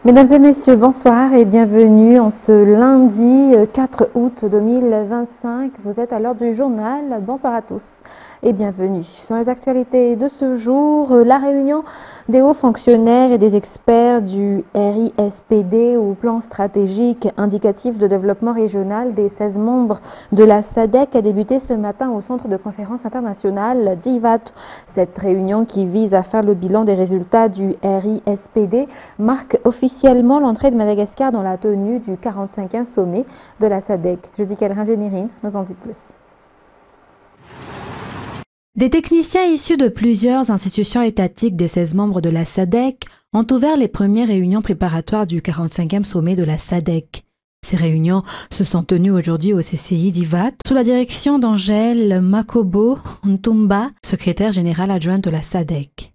Mesdames et messieurs, bonsoir et bienvenue en ce lundi 4 août 2025. Vous êtes à l'heure du journal. Bonsoir à tous et bienvenue. Sur les actualités de ce jour, la réunion des hauts fonctionnaires et des experts du RISPD ou plan stratégique indicatif de développement régional des 16 membres de la SADC a débuté ce matin au centre de conférence internationale d'Ivat. Cette réunion qui vise à faire le bilan des résultats du RISPD marque officiellement l'entrée de Madagascar dans la tenue du 45e sommet de la SADC. Josica Elringénérine nous en dit plus. Des techniciens issus de plusieurs institutions étatiques des 16 membres de la SADC ont ouvert les premières réunions préparatoires du 45e sommet de la SADC. Ces réunions se sont tenues aujourd'hui au CCI d'Ivat sous la direction d'Angèle Makobo Ntumba, secrétaire générale adjointe de la SADC.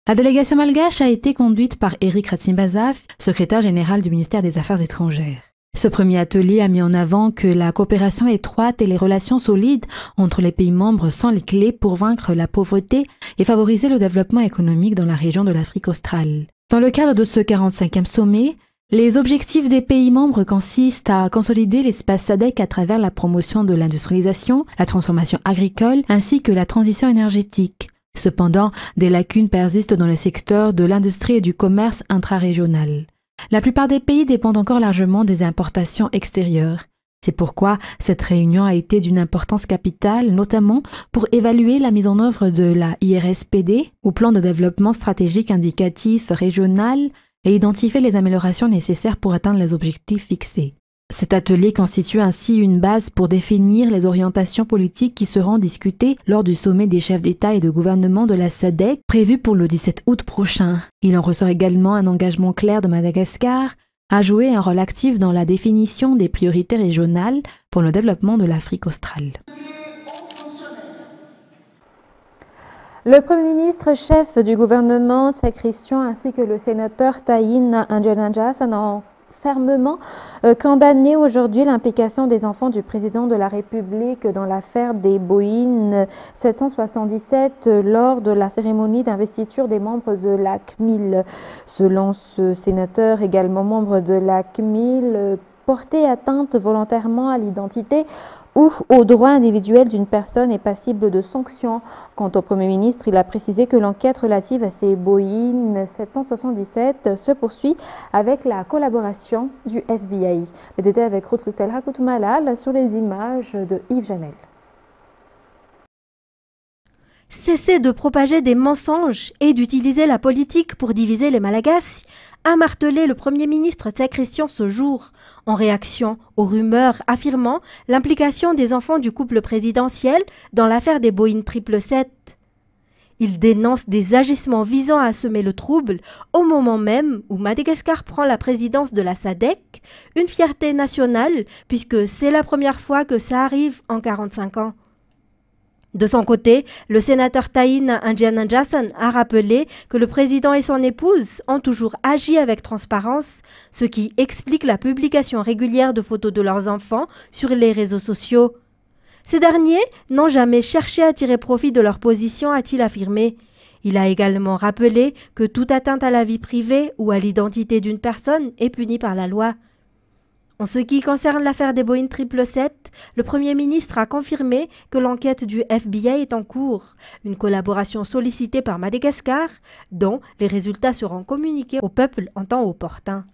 La délégation malgache a été conduite par Eric Ratsimbazaf, secrétaire général du ministère des Affaires étrangères. Ce premier atelier a mis en avant que la coopération étroite et les relations solides entre les pays membres sont les clés pour vaincre la pauvreté et favoriser le développement économique dans la région de l'Afrique australe. Dans le cadre de ce 45e sommet, les objectifs des pays membres consistent à consolider l'espace SADC à travers la promotion de l'industrialisation, la transformation agricole ainsi que la transition énergétique. Cependant, des lacunes persistent dans le secteur de l'industrie et du commerce intra-régional. La plupart des pays dépendent encore largement des importations extérieures. C'est pourquoi cette réunion a été d'une importance capitale, notamment pour évaluer la mise en œuvre de la IRSPD, ou plan de développement stratégique indicatif régional, et identifier les améliorations nécessaires pour atteindre les objectifs fixés. Cet atelier constitue ainsi une base pour définir les orientations politiques qui seront discutées lors du sommet des chefs d'État et de gouvernement de la SADC prévu pour le 17 août prochain. Il en ressort également un engagement clair de Madagascar à jouer un rôle actif dans la définition des priorités régionales pour le développement de l'Afrique australe. Le Premier ministre chef du gouvernement, Tsek Christian, ainsi que le sénateur Taïn Andjananjasan ont fermement condamné aujourd'hui l'implication des enfants du président de la République dans l'affaire des Boeing 777 lors de la cérémonie d'investiture des membres de la CMIL. Selon ce sénateur, également membre de la CMIL, porter atteinte volontairement à l'identité ou au droit individuel d'une personne est passible de sanctions. Quant au Premier ministre, il a précisé que l'enquête relative à ces Boeing 777 se poursuit avec la collaboration du FBI. Les détails avec Ruth Christelle Rakoutumalal sur les images de Yves Janel. Cesser de propager des mensonges et d'utiliser la politique pour diviser les Malagasy, a martelé le Premier ministre Tsek Christian ce jour, en réaction aux rumeurs affirmant l'implication des enfants du couple présidentiel dans l'affaire des Boeing 777. Il dénonce des agissements visant à semer le trouble au moment même où Madagascar prend la présidence de la SADC, une fierté nationale puisque c'est la première fois que ça arrive en 45 ans. De son côté, le sénateur Taïn Andjananjasan a rappelé que le président et son épouse ont toujours agi avec transparence, ce qui explique la publication régulière de photos de leurs enfants sur les réseaux sociaux. Ces derniers n'ont jamais cherché à tirer profit de leur position, a-t-il affirmé. Il a également rappelé que toute atteinte à la vie privée ou à l'identité d'une personne est punie par la loi. En ce qui concerne l'affaire des Boeing 777, le Premier ministre a confirmé que l'enquête du FBI est en cours, une collaboration sollicitée par Madagascar, dont les résultats seront communiqués au peuple en temps opportun.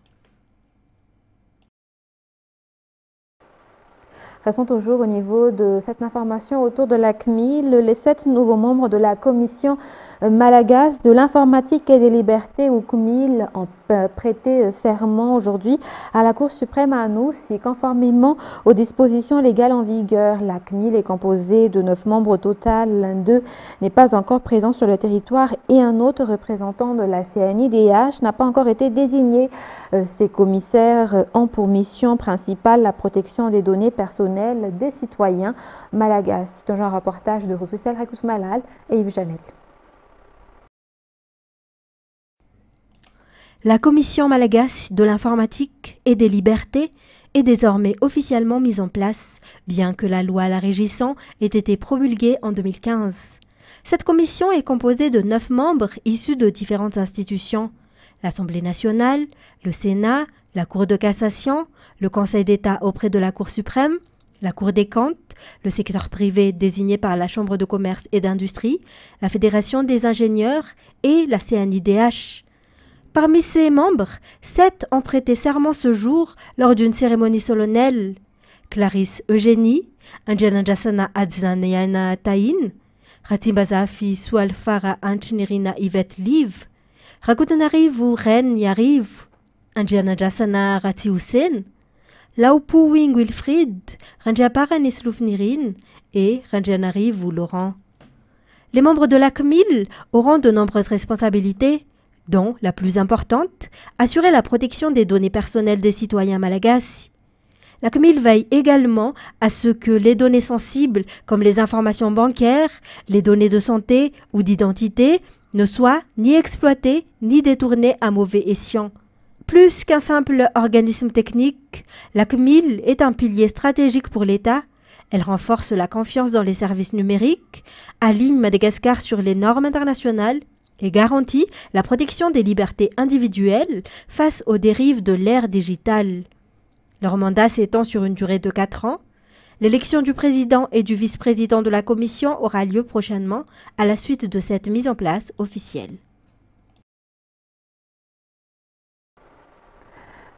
Restons toujours au niveau de cette information autour de la CMIL. Les 7 nouveaux membres de la commission malagasy de l'informatique et des libertés ou CMIL ont prêté serment aujourd'hui à la Cour suprême à Anoussi, conformément aux dispositions légales en vigueur. La CMIL est composée de 9 membres au total. L'un d'eux n'est pas encore présent sur le territoire et un autre représentant de la CNIDH n'a pas encore été désigné. Ces commissaires ont pour mission principale la protection des données personnelles des citoyens malagasy. C'est un reportage de Ruth Christelle Rakoutumalal et Yves Janel. La commission malagasy de l'informatique et des libertés est désormais officiellement mise en place, bien que la loi la régissant ait été promulguée en 2015. Cette commission est composée de 9 membres issus de différentes institutions. l'Assemblée nationale, le Sénat, la Cour de cassation, le Conseil d'État auprès de la Cour suprême, la Cour des comptes, le secteur privé désigné par la Chambre de commerce et d'industrie, la Fédération des ingénieurs et la CNIDH. Parmi ces membres, 7 ont prêté serment ce jour lors d'une cérémonie solennelle. Clarisse Eugénie, Anjanajasana Adzanayana Taïn, Ratimbazafi Sualfara Anchnerina Yvette Liv, Rakutanarivu Ren Yariv, Anjanajasana Rati Hussein, Laupu Wing Wilfried, Ranjapara Nislufnirin et Ranjanarivu Laurent. Les membres de la CMIL auront de nombreuses responsabilités, dont la plus importante, assurer la protection des données personnelles des citoyens malagasy. La CMIL veille également à ce que les données sensibles, comme les informations bancaires, les données de santé ou d'identité, ne soient ni exploitées ni détournées à mauvais escient. Plus qu'un simple organisme technique, la CMIL est un pilier stratégique pour l'État. Elle renforce la confiance dans les services numériques, aligne Madagascar sur les normes internationales et garantit la protection des libertés individuelles face aux dérives de l'ère digitale. Leur mandat s'étend sur une durée de 4 ans. L'élection du président et du vice-président de la commission aura lieu prochainement à la suite de cette mise en place officielle.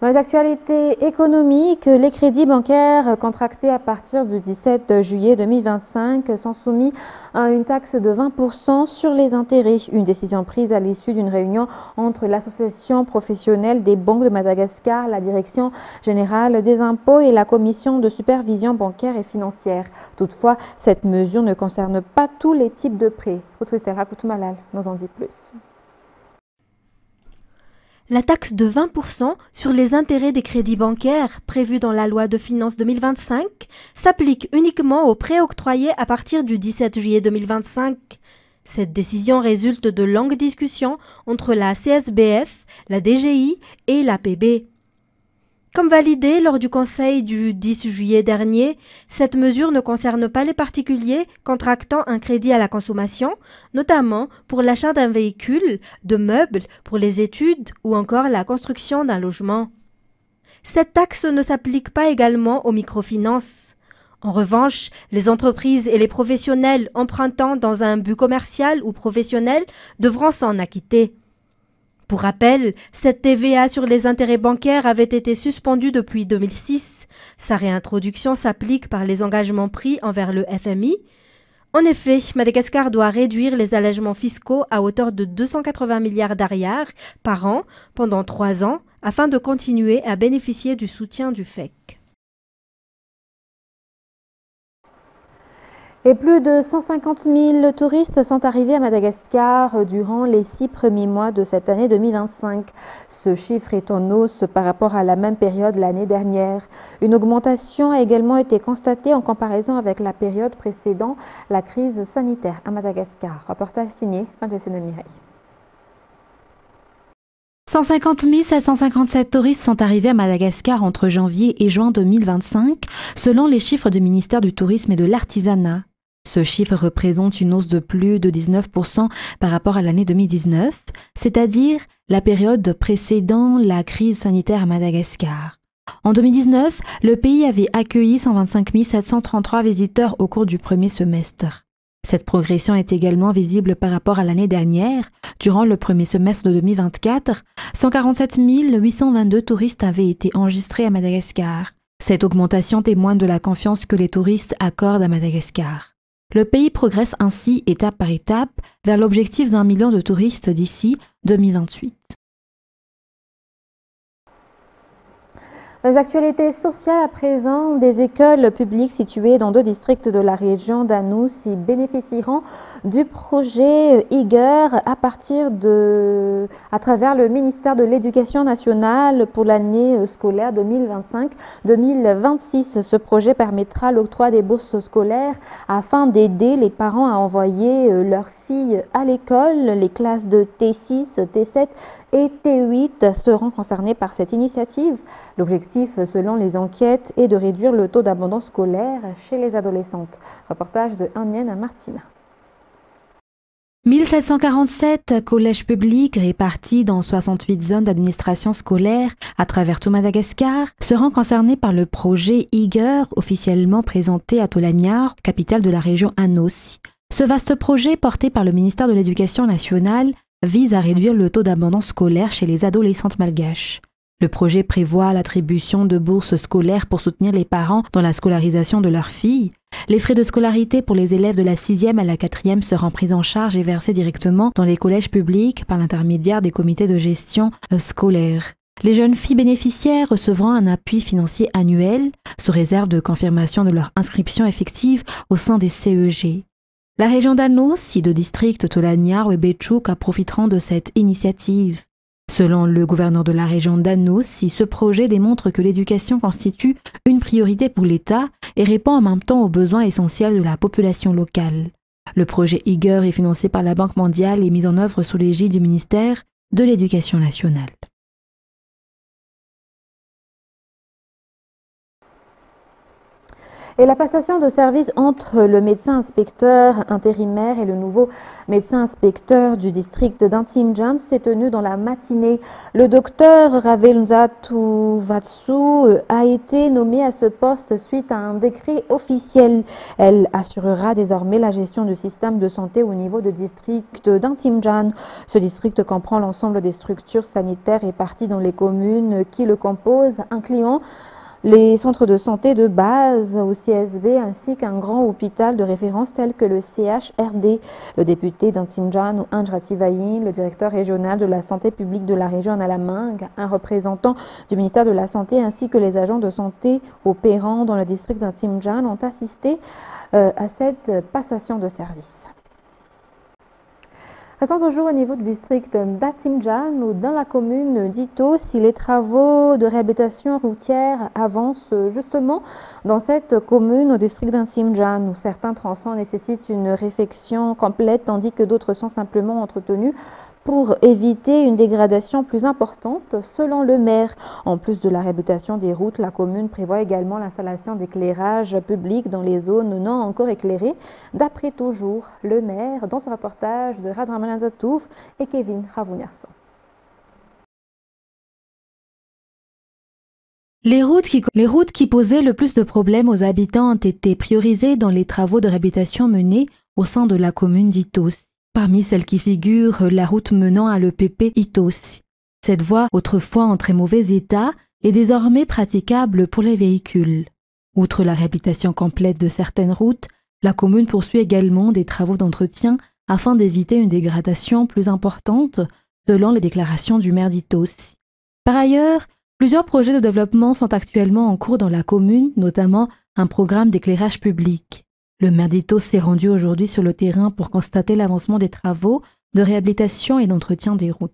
Dans les actualités économiques, les crédits bancaires contractés à partir du 17 juillet 2025 sont soumis à une taxe de 20% sur les intérêts. Une décision prise à l'issue d'une réunion entre l'Association professionnelle des banques de Madagascar, la Direction générale des impôts et la Commission de supervision bancaire et financière. Toutefois, cette mesure ne concerne pas tous les types de prêts. Christelle Rakoutmalal nous en dit plus. La taxe de 20% sur les intérêts des crédits bancaires prévue dans la loi de finances 2025 s'applique uniquement aux prêts octroyés à partir du 17 juillet 2025. Cette décision résulte de longues discussions entre la CSBF, la DGI et l'APB. Comme validé lors du conseil du 10 juillet dernier, cette mesure ne concerne pas les particuliers contractant un crédit à la consommation, notamment pour l'achat d'un véhicule, de meubles, pour les études ou encore la construction d'un logement. Cette taxe ne s'applique pas également aux microfinances. En revanche, les entreprises et les professionnels empruntant dans un but commercial ou professionnel devront s'en acquitter. Pour rappel, cette TVA sur les intérêts bancaires avait été suspendue depuis 2006. Sa réintroduction s'applique par les engagements pris envers le FMI. En effet, Madagascar doit réduire les allègements fiscaux à hauteur de 280 milliards d'ariars par an pendant 3 ans afin de continuer à bénéficier du soutien du FEC. Et plus de 150 000 touristes sont arrivés à Madagascar durant les 6 premiers mois de cette année 2025. Ce chiffre est en hausse par rapport à la même période l'année dernière. Une augmentation a également été constatée en comparaison avec la période précédant la crise sanitaire à Madagascar. Reportage signé Fanjessena Mireille. 150 757 touristes sont arrivés à Madagascar entre janvier et juin 2025, selon les chiffres du ministère du Tourisme et de l'Artisanat. Ce chiffre représente une hausse de plus de 19% par rapport à l'année 2019, c'est-à-dire la période précédant la crise sanitaire à Madagascar. En 2019, le pays avait accueilli 125 733 visiteurs au cours du premier semestre. Cette progression est également visible par rapport à l'année dernière. Durant le premier semestre de 2024, 147 822 touristes avaient été enregistrés à Madagascar. Cette augmentation témoigne de la confiance que les touristes accordent à Madagascar. Le pays progresse ainsi étape par étape vers l'objectif d'1 million de touristes d'ici 2028. Les actualités sociales à présent, des écoles publiques situées dans 2 districts de la région d'Anous bénéficieront du projet IGER à travers le ministère de l'Éducation nationale pour l'année scolaire 2025-2026. Ce projet permettra l'octroi des bourses scolaires afin d'aider les parents à envoyer leurs filles à l'école. Les classes de T6, T7 et T8 seront concernées par cette initiative. L'objectif, selon les enquêtes, est de réduire le taux d'abandon scolaire chez les adolescentes. Reportage de Anienne Martina. 1 1747 collèges publics répartis dans 68 zones d'administration scolaire à travers tout Madagascar seront concernés par le projet IGER, officiellement présenté à Tolaniar, capitale de la région Anossi. Ce vaste projet, porté par le ministère de l'Éducation nationale, vise à réduire le taux d'abandon scolaire chez les adolescentes malgaches. Le projet prévoit l'attribution de bourses scolaires pour soutenir les parents dans la scolarisation de leurs filles. Les frais de scolarité pour les élèves de la 6e à la 4e seront pris en charge et versés directement dans les collèges publics par l'intermédiaire des comités de gestion scolaire. Les jeunes filles bénéficiaires recevront un appui financier annuel, sous réserve de confirmation de leur inscription effective au sein des CEG. La région d'Anossi, de district Tolaniar et Béchouk profiteront de cette initiative. Selon le gouverneur de la région d'Anossi, ce projet démontre que l'éducation constitue une priorité pour l'État et répond en même temps aux besoins essentiels de la population locale. Le projet IGER est financé par la Banque mondiale et mis en œuvre sous l'égide du ministère de l'Éducation nationale. Et la passation de service entre le médecin inspecteur intérimaire et le nouveau médecin inspecteur du district d'Antsimjan s'est tenue dans la matinée. Le docteur Ravelnzatu Vatsu a été nommé à ce poste suite à un décret officiel. Elle assurera désormais la gestion du système de santé au niveau du district d'Antsimjan. Ce district comprend l'ensemble des structures sanitaires réparties dans les communes qui le composent, incluant les centres de santé de base au CSB ainsi qu'un grand hôpital de référence tel que le CHRD. Le député d'Antsimjan, Anjrativayin, le directeur régional de la santé publique de la région Analaming, un représentant du ministère de la Santé ainsi que les agents de santé opérant dans le district d'Antsimjan ont assisté à cette passation de service. Restons toujours au niveau du district d'Antsimjan ou dans la commune d'Ito, si les travaux de réhabilitation routière avancent justement dans cette commune au district d'Antsimjan où certains tronçons nécessitent une réfection complète tandis que d'autres sont simplement entretenus pour éviter une dégradation plus importante selon le maire. En plus de la réhabilitation des routes, la commune prévoit également l'installation d'éclairage public dans les zones non encore éclairées, d'après toujours le maire dans ce reportage de Radraman Zatouf et Kevin Ravounerson. Les routes qui posaient le plus de problèmes aux habitants ont été priorisées dans les travaux de réhabilitation menés au sein de la commune d'Itos. Parmi celles qui figurent, la route menant à l'EPP Itos. Cette voie, autrefois en très mauvais état, est désormais praticable pour les véhicules. Outre la réhabilitation complète de certaines routes, la commune poursuit également des travaux d'entretien afin d'éviter une dégradation plus importante selon les déclarations du maire d'Itos. Par ailleurs, plusieurs projets de développement sont actuellement en cours dans la commune, notamment un programme d'éclairage public. Le maire d'Itos s'est rendu aujourd'hui sur le terrain pour constater l'avancement des travaux de réhabilitation et d'entretien des routes.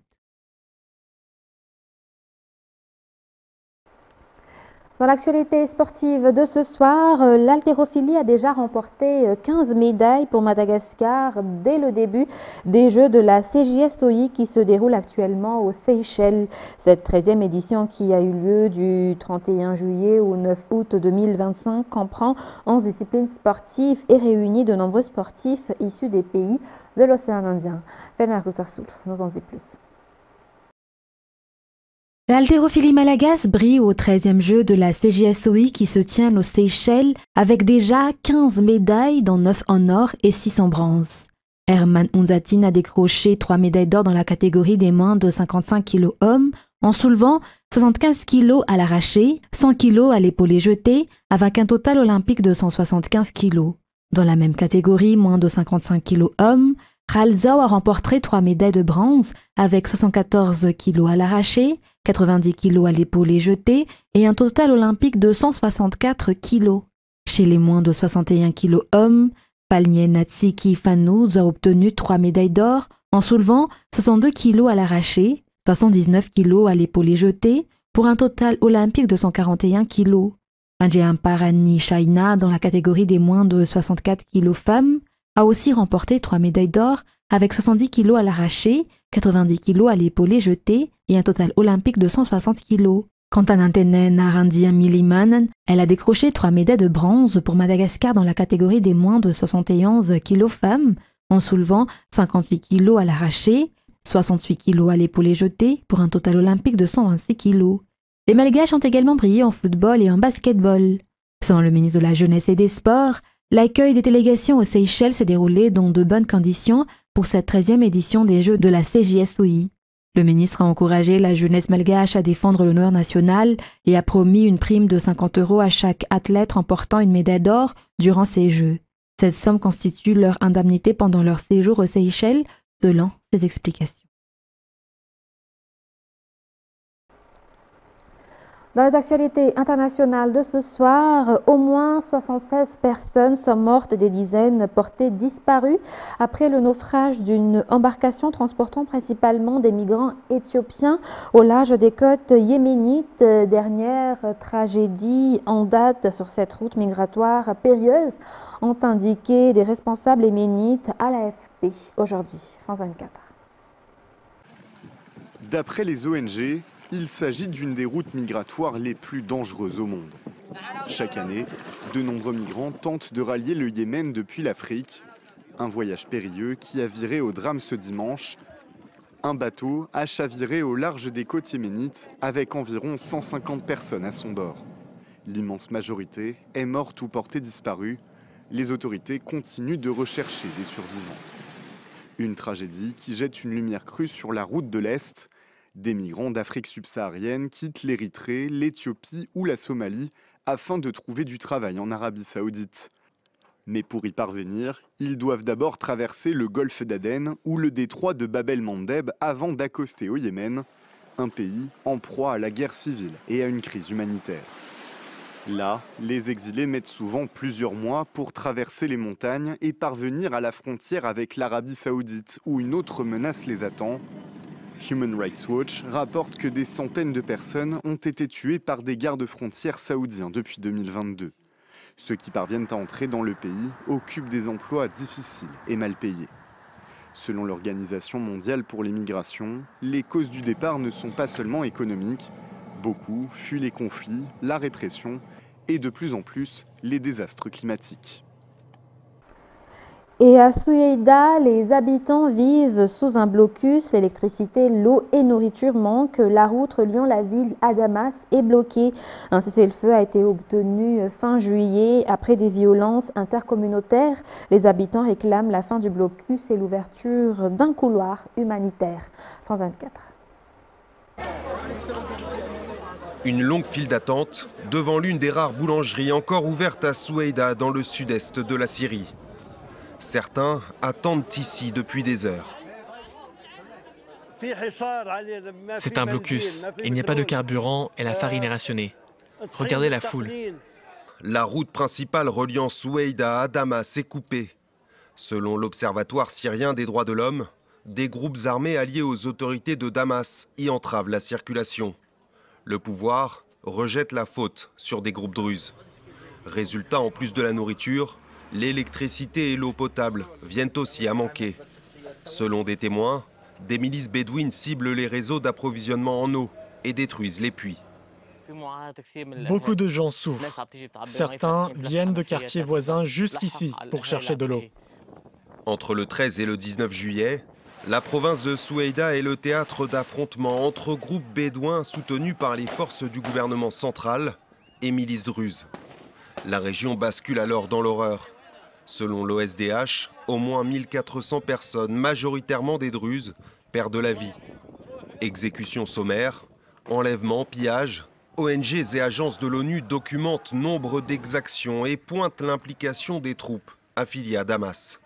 Dans l'actualité sportive de ce soir, l'haltérophilie a déjà remporté 15 médailles pour Madagascar dès le début des Jeux de la CJSOI qui se déroulent actuellement aux Seychelles. Cette 13e édition qui a eu lieu du 31 juillet au 9 août 2025 comprend 11 disciplines sportives et réunit de nombreux sportifs issus des pays de l'océan Indien. Fenner Guttersoul nous en dit plus. L'haltérophilie malagasy brille au 13e jeu de la CJSOI qui se tient aux Seychelles avec déjà 15 médailles dont 9 en or et 6 en bronze. Herman Unzatin a décroché 3 médailles d'or dans la catégorie des moins de 55 kg hommes en soulevant 75 kg à l'arraché, 100 kg à l'épaulé jeté avec un total olympique de 175 kg. Dans la même catégorie, moins de 55 kg hommes, Ralzao a remporté 3 médailles de bronze avec 74 kg à l'arraché, 90 kg à l'épaulé jeté et un total olympique de 164 kg. Chez les moins de 61 kg hommes, Palnier Natsiki Fanouz a obtenu 3 médailles d'or en soulevant 62 kg à l'arraché, 79 kg à l'épaulé jeté pour un total olympique de 141 kg. Parani Shaina, dans la catégorie des moins de 64 kg femmes, a aussi remporté 3 médailles d'or avec 70 kg à l'arraché, 90 kg à l'épaulé jeté et un total olympique de 160 kg. Quant à Nantene Narandia Miliman, elle a décroché 3 médailles de bronze pour Madagascar dans la catégorie des moins de 71 kg femmes en soulevant 58 kg à l'arraché, 68 kg à l'épaulé jeté, pour un total olympique de 126 kg. Les Malgaches ont également brillé en football et en basketball. Selon le ministre de la Jeunesse et des Sports, l'accueil des délégations aux Seychelles s'est déroulé dans de bonnes conditions pour cette 13e édition des Jeux de la CJSOI. Le ministre a encouragé la jeunesse malgache à défendre l'honneur national et a promis une prime de 50 € à chaque athlète remportant une médaille d'or durant ces Jeux. Cette somme constitue leur indemnité pendant leur séjour aux Seychelles, selon ses explications. Dans les actualités internationales de ce soir, au moins 76 personnes sont mortes et des dizaines portées disparues après le naufrage d'une embarcation transportant principalement des migrants éthiopiens au large des côtes yéménites. Dernière tragédie en date sur cette route migratoire périlleuse, ont indiqué des responsables yéménites à l'AFP aujourd'hui. France 24. D'après les ONG, il s'agit d'une des routes migratoires les plus dangereuses au monde. Chaque année, de nombreux migrants tentent de rallier le Yémen depuis l'Afrique. Un voyage périlleux qui a viré au drame ce dimanche. Un bateau a chaviré au large des côtes yéménites avec environ 150 personnes à son bord. L'immense majorité est morte ou portée disparue. Les autorités continuent de rechercher des survivants. Une tragédie qui jette une lumière crue sur la route de l'Est. Des migrants d'Afrique subsaharienne quittent l'Érythrée, l'Éthiopie ou la Somalie afin de trouver du travail en Arabie Saoudite. Mais pour y parvenir, ils doivent d'abord traverser le golfe d'Aden ou le détroit de Bab el-Mandeb avant d'accoster au Yémen, un pays en proie à la guerre civile et à une crise humanitaire. Là, les exilés mettent souvent plusieurs mois pour traverser les montagnes et parvenir à la frontière avec l'Arabie Saoudite où une autre menace les attend. Human Rights Watch rapporte que des centaines de personnes ont été tuées par des gardes-frontières saoudiens depuis 2022. Ceux qui parviennent à entrer dans le pays occupent des emplois difficiles et mal payés. Selon l'Organisation mondiale pour les migrations, les causes du départ ne sont pas seulement économiques. Beaucoup fuient les conflits, la répression et de plus en plus les désastres climatiques. Et à Soueïda, les habitants vivent sous un blocus. L'électricité, l'eau et nourriture manquent. La route reliant la ville à Damas est bloquée. Un cessez-le-feu a été obtenu fin juillet après des violences intercommunautaires. Les habitants réclament la fin du blocus et l'ouverture d'un couloir humanitaire. France 24. Une longue file d'attente devant l'une des rares boulangeries encore ouvertes à Soueïda dans le sud-est de la Syrie. Certains attendent ici depuis des heures. C'est un blocus. Il n'y a pas de carburant et la farine est rationnée. Regardez la foule. La route principale reliant Soueïda à Damas est coupée. Selon l'Observatoire syrien des droits de l'homme, des groupes armés alliés aux autorités de Damas y entravent la circulation. Le pouvoir rejette la faute sur des groupes druzes. Résultat, en plus de la nourriture, l'électricité et l'eau potable viennent aussi à manquer. Selon des témoins, des milices bédouines ciblent les réseaux d'approvisionnement en eau et détruisent les puits. Beaucoup de gens souffrent. Certains viennent de quartiers voisins jusqu'ici pour chercher de l'eau. Entre le 13 et le 19 juillet, la province de Soueïda est le théâtre d'affrontements entre groupes bédouins soutenus par les forces du gouvernement central et milices druzes. La région bascule alors dans l'horreur. Selon l'OSDH, au moins 1400 personnes, majoritairement des Druzes, perdent la vie. Exécutions sommaires, enlèvements, pillages, ONG et agences de l'ONU documentent nombre d'exactions et pointent l'implication des troupes affiliées à Damas.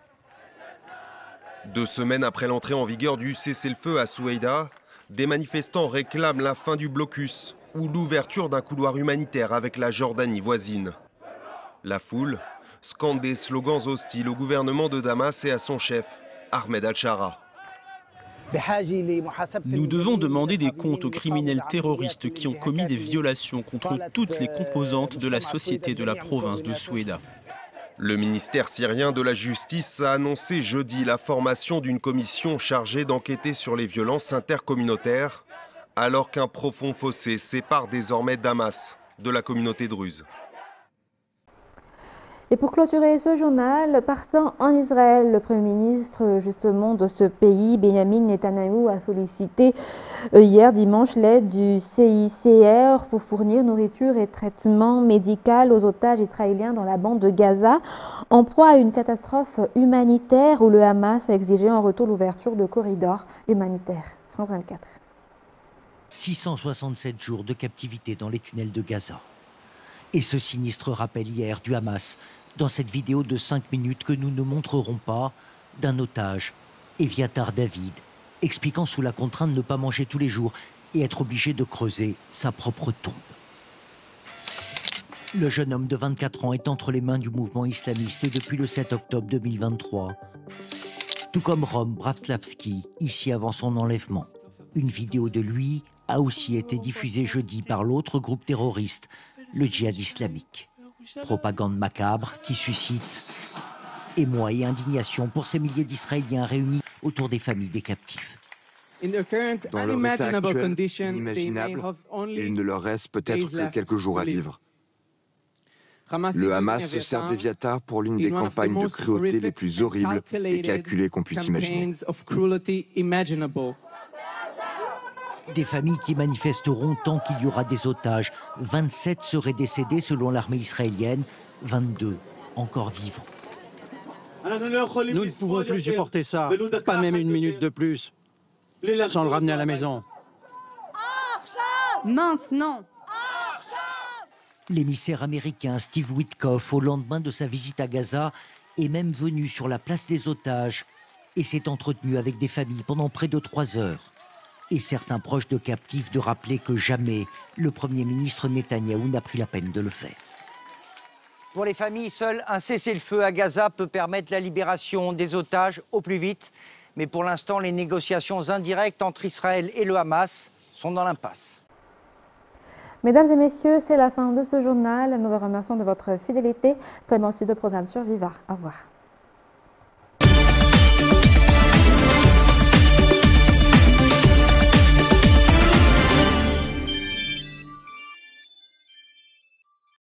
2 semaines après l'entrée en vigueur du cessez-le-feu à Soueïda, des manifestants réclament la fin du blocus ou l'ouverture d'un couloir humanitaire avec la Jordanie voisine. La foule scande des slogans hostiles au gouvernement de Damas et à son chef, Ahmed al-Shara. Nous devons demander des comptes aux criminels terroristes qui ont commis des violations contre toutes les composantes de la société de la province de Soueïda. Le ministère syrien de la Justice a annoncé jeudi la formation d'une commission chargée d'enquêter sur les violences intercommunautaires, alors qu'un profond fossé sépare désormais Damas de la communauté druze. Et pour clôturer ce journal, partant en Israël, le Premier ministre justement de ce pays, Benjamin Netanyahou, a sollicité hier dimanche l'aide du CICR pour fournir nourriture et traitement médical aux otages israéliens dans la bande de Gaza, en proie à une catastrophe humanitaire où le Hamas a exigé en retour l'ouverture de corridors humanitaires. France 24. 667 jours de captivité dans les tunnels de Gaza. Et ce sinistre rappel hier du Hamas dans cette vidéo de 5 minutes que nous ne montrerons pas d'un otage, Eviatar David, expliquant sous la contrainte de ne pas manger tous les jours et être obligé de creuser sa propre tombe. Le jeune homme de 24 ans est entre les mains du mouvement islamiste depuis le 7 octobre 2023. Tout comme Rom Bratlavski, ici avant son enlèvement. Une vidéo de lui a aussi été diffusée jeudi par l'autre groupe terroriste, le djihad islamique. Propagande macabre qui suscite émoi et indignation pour ces milliers d'Israéliens réunis autour des familles des captifs. Dans leur état actuel, inimaginable, il ne leur reste peut-être que quelques jours à vivre. Le Hamas se sert d'Eviatar pour l'une des campagnes de cruauté les plus horribles et calculées qu'on puisse imaginer. Des familles qui manifesteront tant qu'il y aura des otages. 27 seraient décédés selon l'armée israélienne, 22 encore vivants. Nous ne pouvons plus supporter ça, pas même une minute de plus, sans le ramener à la maison. Maintenant. L'émissaire américain Steve Witkoff, au lendemain de sa visite à Gaza, est même venu sur la place des otages et s'est entretenu avec des familles pendant près de 3 heures. Et certains proches de captifs de rappeler que jamais le Premier ministre Netanyahou n'a pris la peine de le faire. Pour les familles, seul un cessez-le-feu à Gaza peut permettre la libération des otages au plus vite. Mais pour l'instant, les négociations indirectes entre Israël et le Hamas sont dans l'impasse. Mesdames et messieurs, c'est la fin de ce journal. Nous vous remercions de votre fidélité. Très bon suite de programme sur Viva. Au revoir.